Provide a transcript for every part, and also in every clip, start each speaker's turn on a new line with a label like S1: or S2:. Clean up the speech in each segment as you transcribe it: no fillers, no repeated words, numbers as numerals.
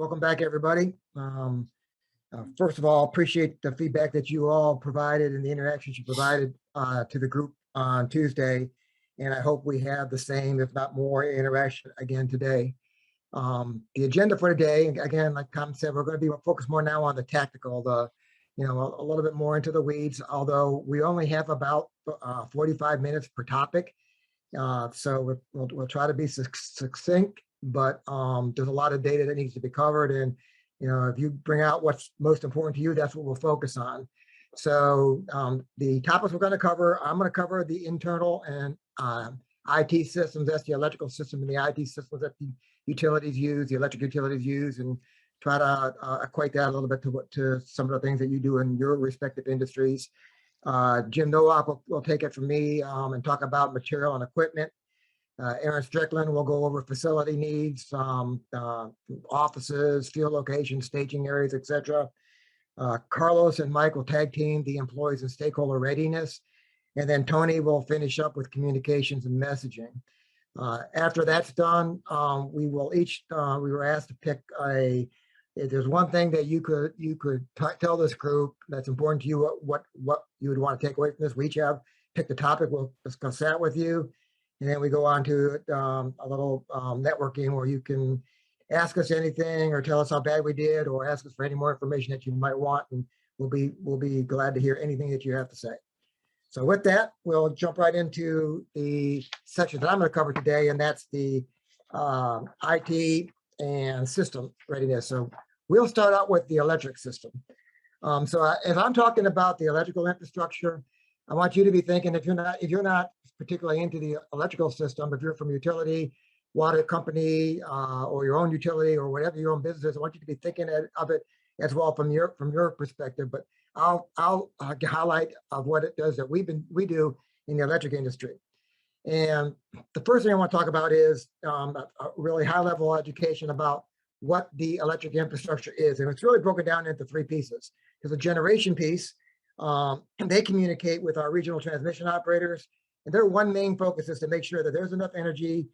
S1: Welcome back, everybody. First of all, appreciate the feedback that you all provided and the interactions you provided to the group on Tuesday. And I hope we have the same, if not more, interaction again today. The agenda for today, again, like Tom said, we're going to be focused more now on the tactical, a little bit more into the weeds, although we only have about 45 minutes per topic. So we'll try to be succinct, but there's a lot of data that needs to be covered. And, if you bring out what's most important to you, that's what we'll focus on. So the topics we're going to cover, I'm going to cover the internal and IT systems. That's the electrical system and the IT systems that the utilities use, the electric utilities use, and try to equate that a little bit to some of the things that you do in your respective industries. Jim Nowak will take it from me and talk about material and equipment. Aaron Strickland will go over facility needs, offices, field locations, staging areas, etc. Carlos and Mike will tag team the employees and stakeholder readiness. And then Tony will finish up with communications and messaging. After that's done, we were asked to pick if there's one thing that you could tell this group that's important to you, what you would want to take away from this. We each have picked a topic. We'll discuss that with you. And then we go on to a little networking where you can ask us anything or tell us how bad we did or ask us for any more information that you might want. And we'll be glad to hear anything that you have to say. So with that, we'll jump right into the section that I'm going to cover today, and that's the IT and system readiness. So we'll start out with the electric system. If I'm talking about the electrical infrastructure, I want you to be thinking, if you're not particularly into the electrical system, if you're from a utility, water company, or your own utility or whatever your own business is, I want you to be thinking of it as well from your perspective. But I'll highlight of what it does that we do in the electric industry. And the first thing I want to talk about is a really high level education about what the electric infrastructure is. And it's really broken down into three pieces. There's a generation piece. They communicate with our regional transmission operators, and their one main focus is to make sure that there's enough energy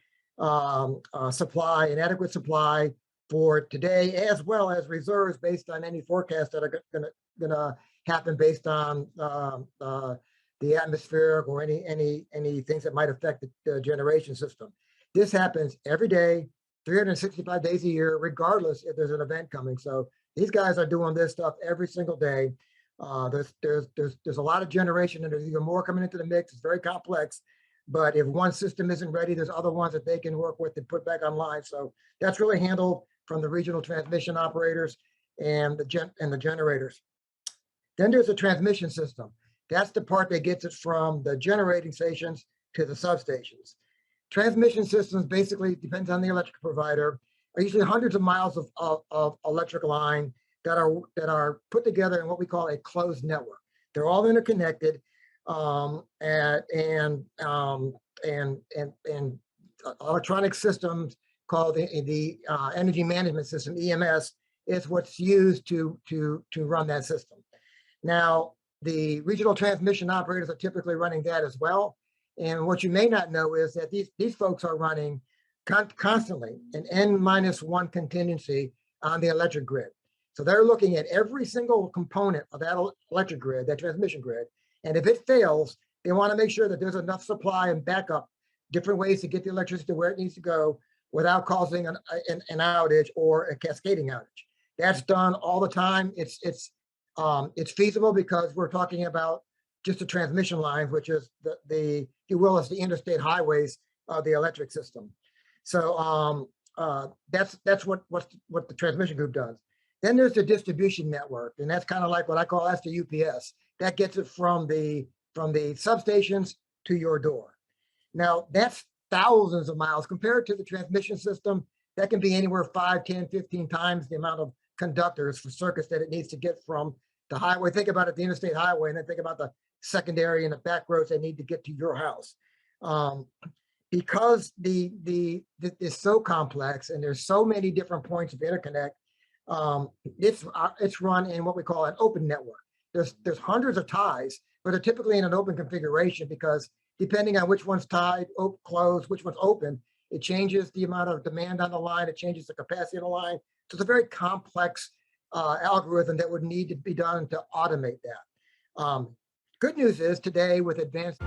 S1: supply, an adequate supply for today, as well as reserves based on any forecasts that are going to happen based on the atmospheric or any things that might affect the generation system. This happens every day, 365 days a year, regardless if there's an event coming. So these guys are doing this stuff every single day. There's a lot of generation, and there's even more coming into the mix. It's very complex, but if one system isn't ready, there's other ones that they can work with and put back online. So that's really handled from the regional transmission operators and the generators. Then there's the transmission system. That's the part that gets it from the generating stations to the substations. Transmission systems basically depends on the electric provider, are usually hundreds of miles of electric line that are put together in what we call a closed network. They're all interconnected, and electronic systems called the energy management system, EMS, is what's used to run that system. Now, the regional transmission operators are typically running that as well. And what you may not know is that these folks are running constantly an N-1 contingency on the electric grid. So they're looking at every single component of that electric grid, that transmission grid. And if it fails, they want to make sure that there's enough supply and backup, different ways to get the electricity to where it needs to go without causing an outage or a cascading outage. That's done all the time. It's feasible because we're talking about just the transmission lines, which is if you will, is the interstate highways of the electric system. So that's what the transmission group does. Then there's the distribution network, and that's kind of like what I call, that's the UPS. That gets it from the substations to your door. Now, that's thousands of miles compared to the transmission system. That can be anywhere 5, 10, 15 times the amount of conductors for circuits that it needs to get from the highway. Think about it, the interstate highway, and then think about the secondary and the back roads that need to get to your house. Because it's so complex and there's so many different points of interconnect, it's run in what we call an open network. There's hundreds of ties, but they're typically in an open configuration because depending on which one's tied, closed, which one's open, it changes the amount of demand on the line, it changes the capacity of the line, So it's a very complex algorithm that would need to be done to automate that. Good news is today with advanced